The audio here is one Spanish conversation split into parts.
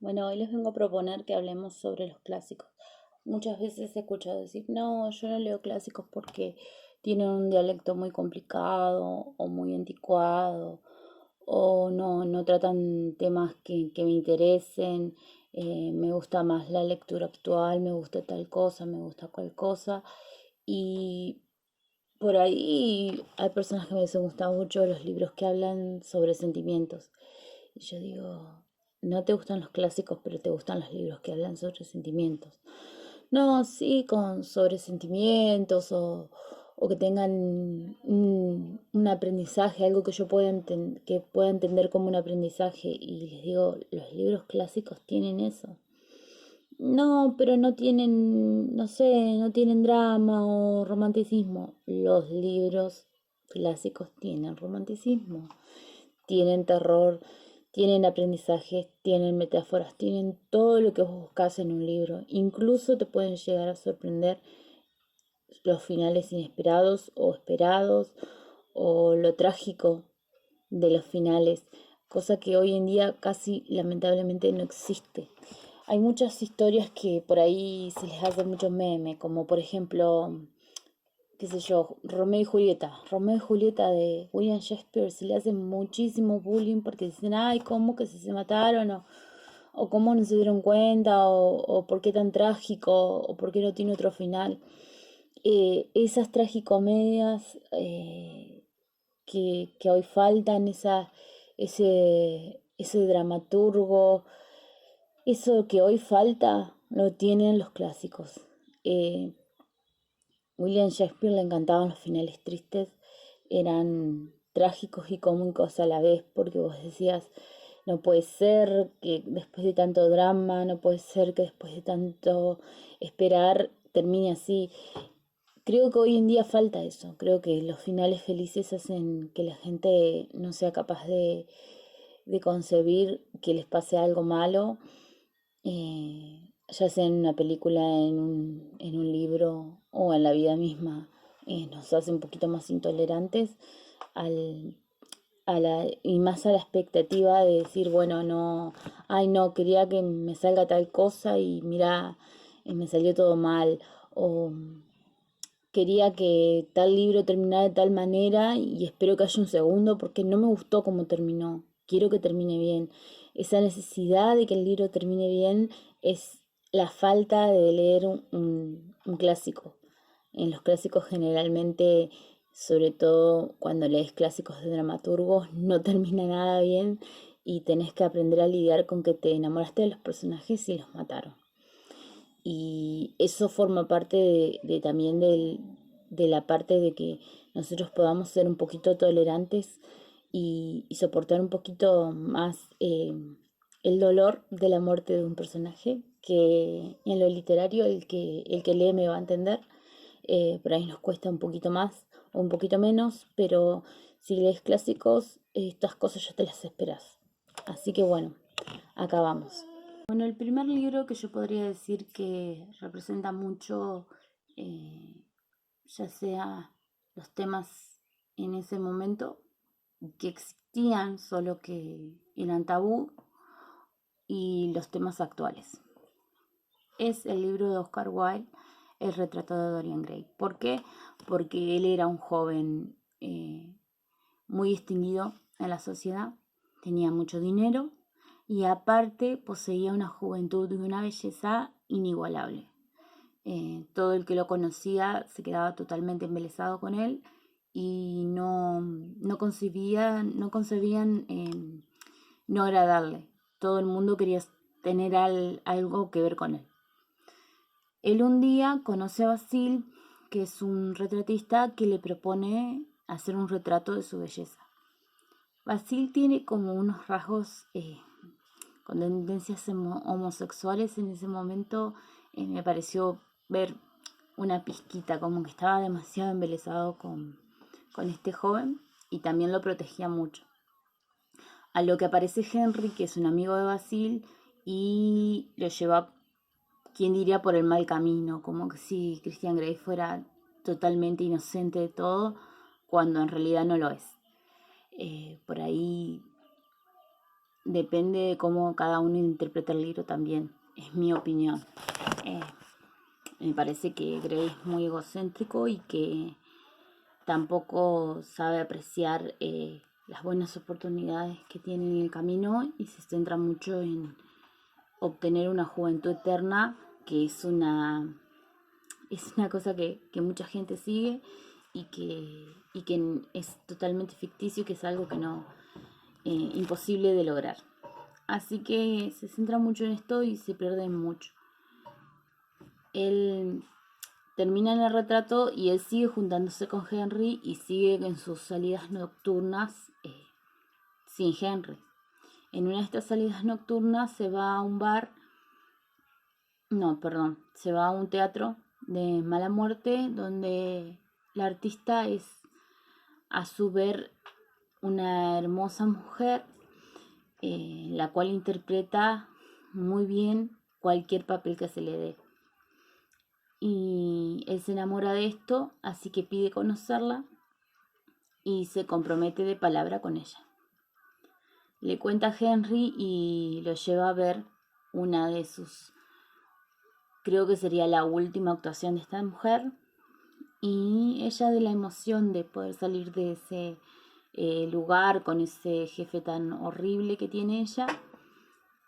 Bueno, hoy les vengo a proponer que hablemos sobre los clásicos. Muchas veces he escuchado decir, no, yo no leo clásicos porque tienen un dialecto muy complicado o muy anticuado o no tratan temas que me interesen. Me gusta más la lectura actual, me gusta tal cosa, me gusta cual cosa. Y por ahí hay personas que me les gustan mucho los libros que hablan sobre sentimientos. Y yo digo, no te gustan los clásicos, pero te gustan los libros que hablan sobre sentimientos. No, sí, con sobre sentimientos o que tengan un aprendizaje, algo que yo que pueda entender como un aprendizaje. Y les digo, los libros clásicos tienen eso. No, pero no tienen, no sé, no tienen drama o romanticismo. Los libros clásicos tienen romanticismo, tienen terror, tienen aprendizajes, tienen metáforas, tienen todo lo que vos buscas en un libro. Incluso te pueden llegar a sorprender los finales inesperados o esperados o lo trágico de los finales, cosa que hoy en día casi lamentablemente no existe. Hay muchas historias que por ahí se les hace mucho meme, como por ejemplo, qué sé yo, Romeo y Julieta. Romeo y Julieta de William Shakespeare se le hace muchísimo bullying porque dicen, ay, ¿cómo que se mataron? O cómo no se dieron cuenta, o por qué tan trágico, o por qué no tiene otro final. Esas tragicomedias que hoy faltan, ese dramaturgo, eso que hoy falta, lo tienen los clásicos. Eh, William Shakespeare le encantaban los finales tristes, eran trágicos y cómicos a la vez, porque vos decías, no puede ser que después de tanto drama, no puede ser que después de tanto esperar termine así. Creo que hoy en día falta eso, creo que los finales felices hacen que la gente no sea capaz de concebir que les pase algo malo, ya sea en una película, en un libro o en la vida misma. Nos hace un poquito más intolerantes al, y más a la expectativa de decir, bueno, no, ay no, quería que me salga tal cosa y mira, me salió todo mal. O quería que tal libro terminara de tal manera y espero que haya un segundo porque no me gustó cómo terminó. Quiero que termine bien. Esa necesidad de que el libro termine bien es la falta de leer un clásico. En los clásicos generalmente, sobre todo cuando lees clásicos de dramaturgos, no termina nada bien y tenés que aprender a lidiar con que te enamoraste de los personajes y los mataron. Y eso forma parte también de la parte de que nosotros podamos ser un poquito tolerantes y soportar un poquito más el dolor de la muerte de un personaje, que en lo literario el que lee me va a entender. Por ahí nos cuesta un poquito más o un poquito menos, pero si lees clásicos, estas cosas ya te las esperas. Así que bueno, acá vamos. Bueno, el primer libro que yo podría decir que representa mucho, eh, ya sea los temas en ese momento que existían, solo que eran tabú, y los temas actuales. Es el libro de Oscar Wilde, El retrato de Dorian Gray. ¿Por qué? Porque él era un joven muy distinguido en la sociedad, tenía mucho dinero y aparte poseía una juventud y una belleza inigualable. Todo el que lo conocía se quedaba totalmente embelesado con él y no concebían no agradarle. Todo el mundo quería tener algo que ver con él. Él un día conoce a Basil, que es un retratista que le propone hacer un retrato de su belleza. Basil tiene como unos rasgos con tendencias homosexuales en ese momento. Me pareció ver una pizquita, como que estaba demasiado embelesado con este joven y también lo protegía mucho. A lo que aparece Henry, que es un amigo de Basil, y lo lleva, quién diría, por el mal camino, como que si Christian Grey fuera totalmente inocente de todo, cuando en realidad no lo es. Por ahí depende de cómo cada uno interpreta el libro también, es mi opinión. Eh, Me parece que Grey es muy egocéntrico y que tampoco sabe apreciar las buenas oportunidades que tiene en el camino y se centra mucho en obtener una juventud eterna, que es una cosa que mucha gente sigue y que es totalmente ficticio, que es algo que no, imposible de lograr. Así que se centra mucho en esto y se pierde mucho. Él termina en el retrato y él sigue juntándose con Henry y sigue en sus salidas nocturnas sin Henry. En una de estas salidas nocturnas se va a un bar, no, perdón, se va a un teatro de mala muerte donde la artista es a su ver una hermosa mujer, la cual interpreta muy bien cualquier papel que se le dé. Y él se enamora de esto, así que pide conocerla y se compromete de palabra con ella. Le cuenta a Henry y lo lleva a ver una de sus, creo que sería la última actuación de esta mujer, y ella, de la emoción de poder salir de ese lugar con ese jefe tan horrible que tiene ella,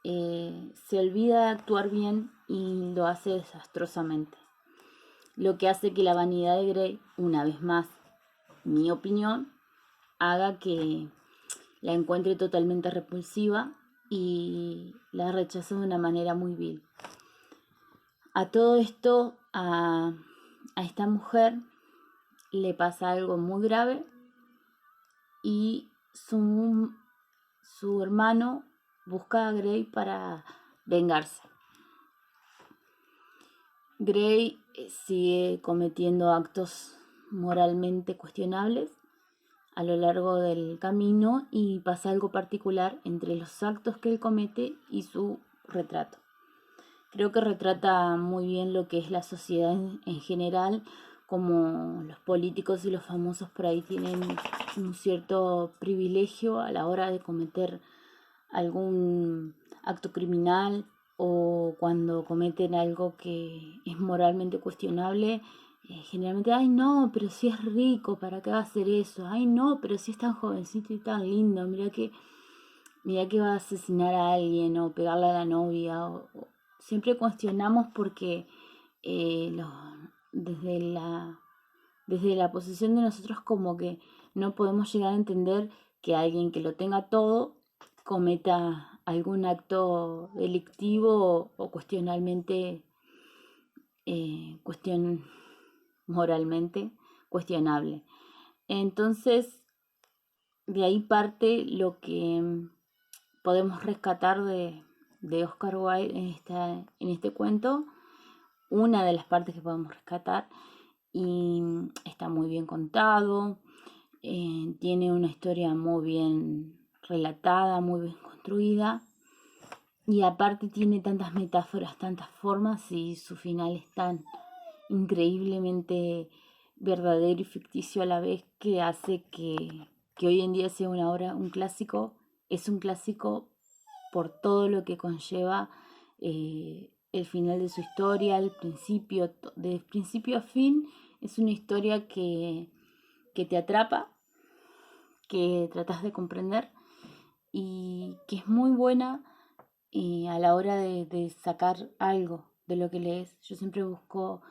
se olvida de actuar bien y lo hace desastrosamente. Lo que hace que la vanidad de Grey, una vez más, mi opinión, haga que la encuentre totalmente repulsiva y la rechace de una manera muy vil. A todo esto, a esta mujer le pasa algo muy grave y su hermano busca a Grey para vengarse. Grey sigue cometiendo actos moralmente cuestionables a lo largo del camino y pasa algo particular entre los actos que él comete y su retrato. Creo que retrata muy bien lo que es la sociedad en general, como los políticos y los famosos por ahí tienen un cierto privilegio a la hora de cometer algún acto criminal, o cuando cometen algo que es moralmente cuestionable, generalmente, ay no, pero si es rico, ¿para qué va a hacer eso? Ay no, pero si es tan jovencito y tan lindo, mira que va a asesinar a alguien o pegarle a la novia. Siempre cuestionamos porque eh, lo- desde desde la posición de nosotros como que no podemos llegar a entender que alguien que lo tenga todo cometa algún acto delictivo o cuestionalmente, cuestión moralmente cuestionable. Entonces, de ahí parte lo que podemos rescatar de Oscar Wilde en este cuento, una de las partes que podemos rescatar, y está muy bien contado, tiene una historia muy bien relatada, muy bien construida, y aparte tiene tantas metáforas, tantas formas, y su final es tan increíblemente verdadero y ficticio a la vez, que hace que hoy en día sea una obra, un clásico. Es un clásico por todo lo que conlleva el final de su historia, el principio, de principio a fin. Es una historia que te atrapa, que tratas de comprender y que es muy buena a la hora de sacar algo de lo que lees. Yo siempre busco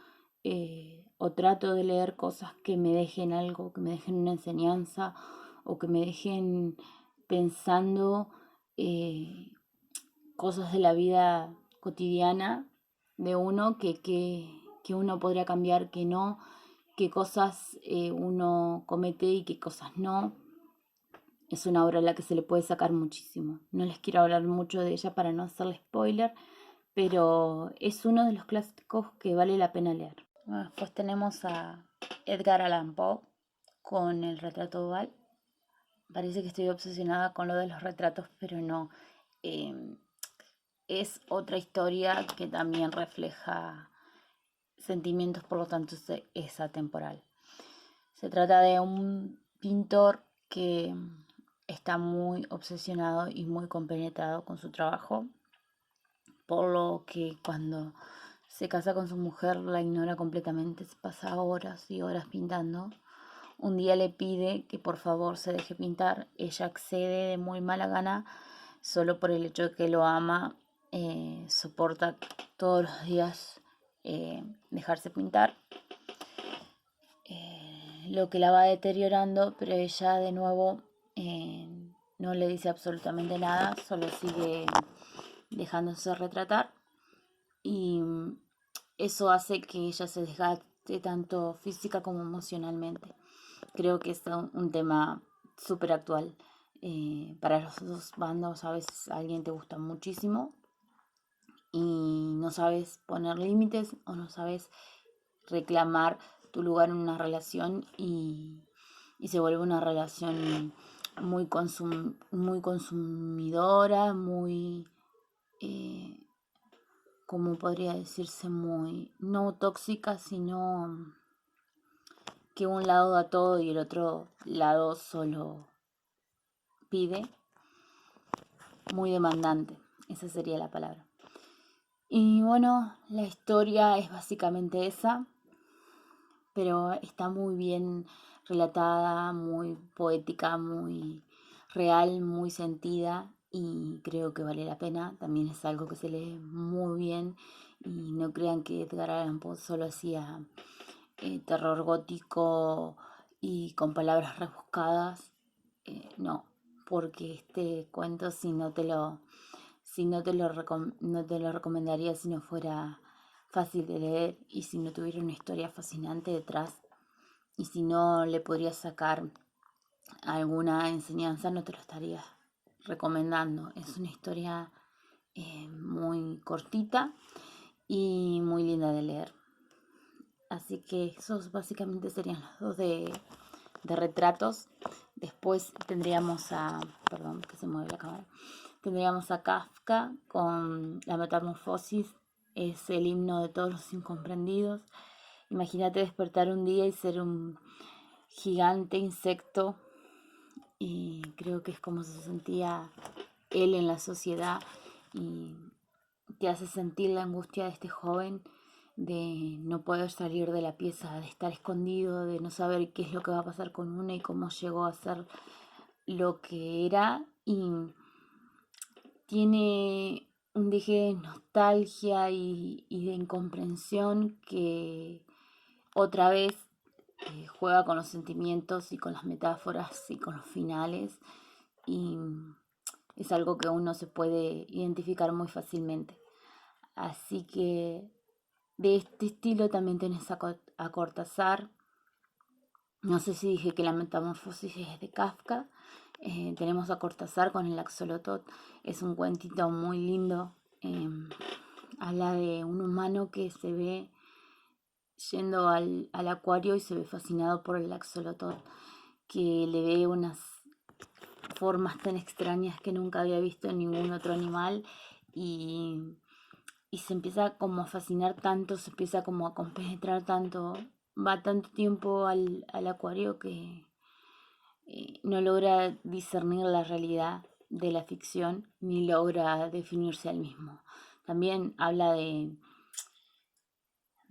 o trato de leer cosas que me dejen algo, que me dejen una enseñanza o que me dejen pensando cosas de la vida cotidiana de uno que uno podría cambiar, que no, qué cosas uno comete y qué cosas no. Es una obra a la que se le puede sacar muchísimo. No les quiero hablar mucho de ella para no hacerle spoiler, pero es uno de los clásicos que vale la pena leer. Bueno, después tenemos a Edgar Allan Poe con El retrato oval. Parece que estoy obsesionada con lo de los retratos, pero no. Eh, es otra historia que también refleja sentimientos, por lo tanto es atemporal. Se trata de un pintor que está muy obsesionado y muy compenetrado con su trabajo, por lo que cuando se casa con su mujer la ignora completamente, se pasa horas y horas pintando. Un día le pide que por favor se deje pintar, ella accede de muy mala gana, solo por el hecho de que lo ama, soporta todos los días dejarse pintar, lo que la va deteriorando, pero ella de nuevo no le dice absolutamente nada, solo sigue dejándose retratar y eso hace que ella se desgaste tanto física como emocionalmente. Creo que es un tema súper actual. Para los dos bandos a veces alguien te gusta muchísimo y no sabes poner límites o no sabes reclamar tu lugar en una relación y se vuelve una relación muy consumidora, muy, eh, como podría decirse, muy no tóxica, sino que un lado da todo y el otro lado solo pide, muy demandante, esa sería la palabra. Y bueno, la historia es básicamente esa, pero está muy bien relatada, muy poética, muy real, muy sentida y creo que vale la pena. También es algo que se lee muy bien y no crean que Edgar Allan Poe solo hacía terror gótico y con palabras rebuscadas. No, porque este cuento no te lo recomendaría si no fuera fácil de leer y si no tuviera una historia fascinante detrás y si no le podrías sacar alguna enseñanza no te lo estaría recomendando. Es una historia muy cortita y muy linda de leer. Así que esos básicamente serían los dos de retratos. Después tendríamos perdón, que se mueve la cámara. Tendríamos a Kafka con La Metamorfosis, es el himno de todos los incomprendidos. Imagínate despertar un día y ser un gigante insecto, y creo que es como se sentía él en la sociedad y te hace sentir la angustia de este joven de no poder salir de la pieza, de estar escondido, de no saber qué es lo que va a pasar con una y cómo llegó a ser lo que era. Y tiene un deje de nostalgia y de incomprensión que otra vez juega con los sentimientos y con las metáforas y con los finales. Y es algo que uno se puede identificar muy fácilmente. Así que de este estilo también tenés a Cortázar. No sé si dije que La Metamorfosis es de Kafka. Tenemos a Cortázar con el Axolotl. Es un cuentito muy lindo. Habla de un humano que se ve yendo al acuario y se ve fascinado por el axolotl, que le ve unas formas tan extrañas que nunca había visto en ningún otro animal y, y se empieza como a fascinar tanto, se empieza como a compenetrar tanto, va tanto tiempo al acuario que no logra discernir la realidad de la ficción ni logra definirse al mismo. También habla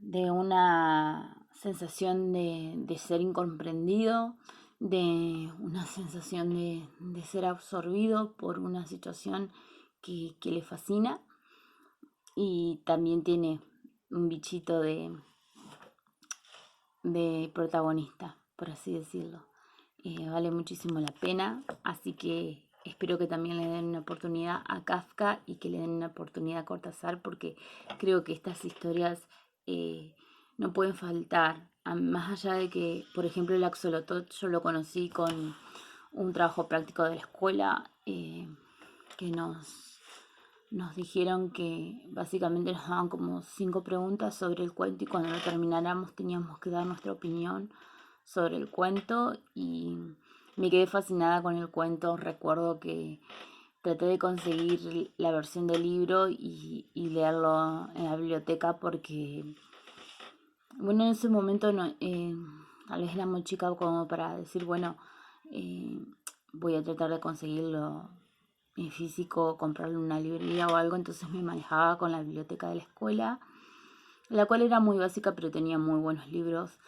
de una sensación de ser incomprendido, de una sensación de ser absorbido por una situación que le fascina y también tiene un bichito de protagonista, por así decirlo. Vale muchísimo la pena, así que espero que también le den una oportunidad a Kafka y que le den una oportunidad a Cortázar, porque creo que estas historias no pueden faltar. Más allá de que, por ejemplo, el Axolotl yo lo conocí con un trabajo práctico de la escuela, que nos dijeron que básicamente nos daban como 5 preguntas sobre el cuento y cuando lo termináramos teníamos que dar nuestra opinión sobre el cuento y me quedé fascinada con el cuento. Recuerdo que traté de conseguir la versión del libro y leerlo en la biblioteca porque, bueno, en ese momento no, tal vez era muy chica como para decir, bueno, voy a tratar de conseguirlo en físico, comprarlo en una librería o algo, entonces me manejaba con la biblioteca de la escuela, la cual era muy básica pero tenía muy buenos libros.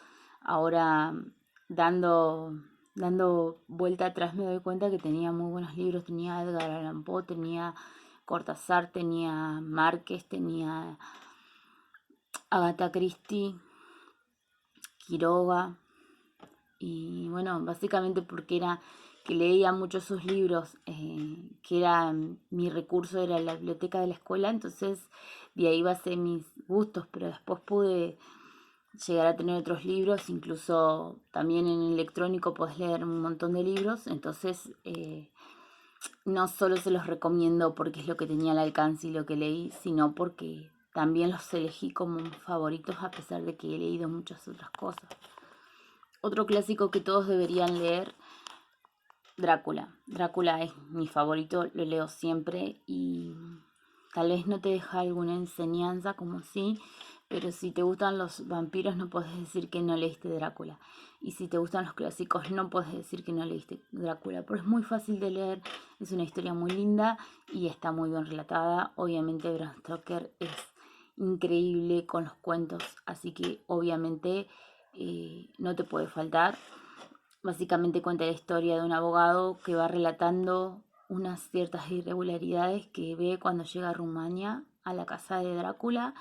Ahora, dando, dando vuelta atrás, me doy cuenta que tenía muy buenos libros. Tenía Edgar Allan Poe, tenía Cortázar, tenía Márquez, tenía Agatha Christie, Quiroga. Y bueno, básicamente porque era que leía muchos sus libros, que era mi recurso, era la biblioteca de la escuela, entonces de ahí basé mis gustos, pero después pude llegar a tener otros libros, incluso también en electrónico podés leer un montón de libros, entonces no solo se los recomiendo porque es lo que tenía al alcance y lo que leí, sino porque también los elegí como favoritos a pesar de que he leído muchas otras cosas. Otro clásico que todos deberían leer, Drácula. Drácula es mi favorito, lo leo siempre y tal vez no te deja alguna enseñanza como sí, pero si te gustan los vampiros no puedes decir que no leíste Drácula. Y si te gustan los clásicos no puedes decir que no leíste Drácula, pero es muy fácil de leer, es una historia muy linda y está muy bien relatada. Obviamente Bram Stoker es increíble con los cuentos, así que obviamente no te puede faltar. Básicamente cuenta la historia de un abogado que va relatando unas ciertas irregularidades que ve cuando llega a Rumania, a la casa de Drácula,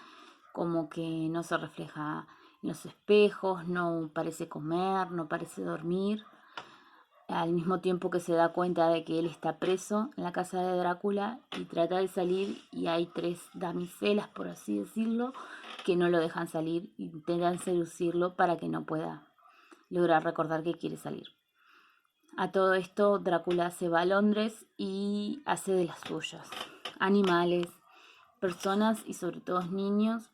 como que no se refleja en los espejos, no parece comer, no parece dormir, al mismo tiempo que se da cuenta de que él está preso en la casa de Drácula y trata de salir y hay tres damiselas, por así decirlo, que no lo dejan salir, intentan seducirlo para que no pueda lograr recordar que quiere salir. A todo esto, Drácula se va a Londres y hace de las suyas. Animales, personas y sobre todo niños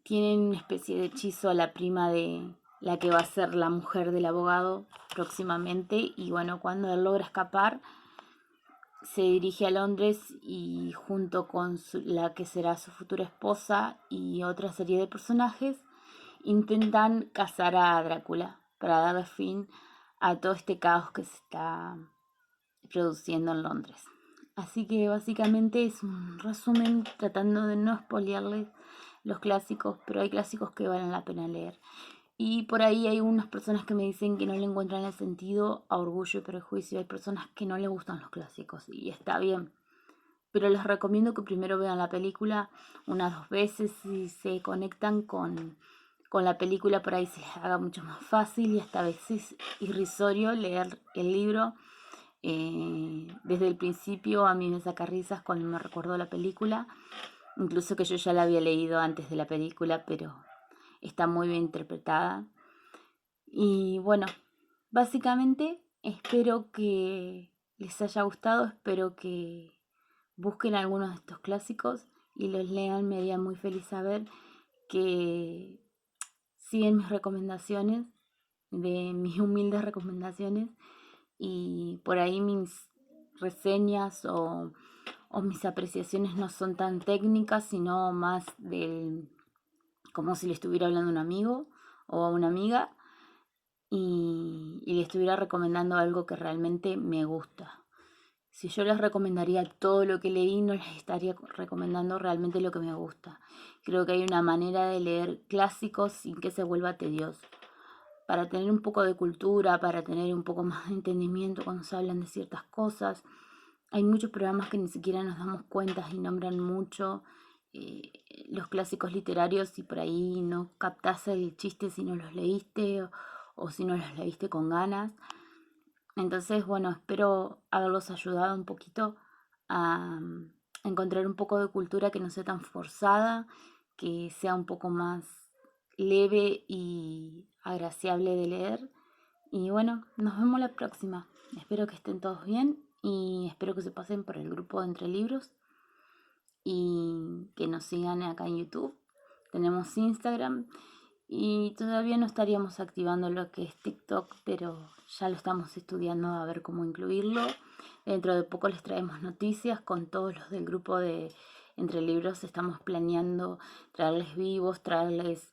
tienen una especie de hechizo a la prima de la que va a ser la mujer del abogado próximamente y bueno, cuando él logra escapar, se dirige a Londres y junto con la que será su futura esposa y otra serie de personajes intentan cazar a Drácula para darle fin a todo este caos que se está produciendo en Londres. Así que básicamente es un resumen tratando de no spoilearles los clásicos, pero hay clásicos que valen la pena leer. Y por ahí hay unas personas que me dicen que no le encuentran el sentido a Orgullo y Prejuicio. Hay personas que no les gustan los clásicos y está bien. Pero les recomiendo que primero vean la película unas 2 veces y se conectan con la película, por ahí se les haga mucho más fácil y hasta a veces irrisorio leer el libro. Desde el principio a mí me saca risas cuando me recuerdo la película, incluso que yo ya la había leído antes de la película, pero está muy bien interpretada. Y bueno, básicamente espero que les haya gustado, espero que busquen algunos de estos clásicos y los lean. Me haría muy feliz saber que siguen mis recomendaciones, de mis humildes recomendaciones, y por ahí mis reseñas o mis apreciaciones no son tan técnicas, sino más del como si le estuviera hablando a un amigo o a una amiga y le estuviera recomendando algo que realmente me gusta. Si yo les recomendaría todo lo que leí, no les estaría recomendando realmente lo que me gusta. Creo que hay una manera de leer clásicos sin que se vuelva tedioso. Para tener un poco de cultura, para tener un poco más de entendimiento cuando se hablan de ciertas cosas. Hay muchos programas que ni siquiera nos damos cuenta y nombran mucho los clásicos literarios y por ahí no captás el chiste si no los leíste o si no los leíste con ganas. Entonces, bueno, espero haberlos ayudado un poquito a encontrar un poco de cultura que no sea tan forzada, que sea un poco más leve y agraciable de leer. Y bueno, nos vemos la próxima. Espero que estén todos bien y espero que se pasen por el grupo de Entre Libros y que nos sigan acá en YouTube. Tenemos Instagram y todavía no estaríamos activando lo que es TikTok, pero ya lo estamos estudiando a ver cómo incluirlo. Dentro de poco les traemos noticias con todos los del grupo de Entre Libros. Estamos planeando traerles vivos, traerles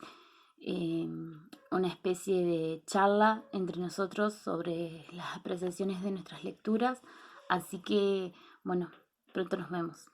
una especie de charla entre nosotros sobre las apreciaciones de nuestras lecturas. Así que, bueno, pronto nos vemos.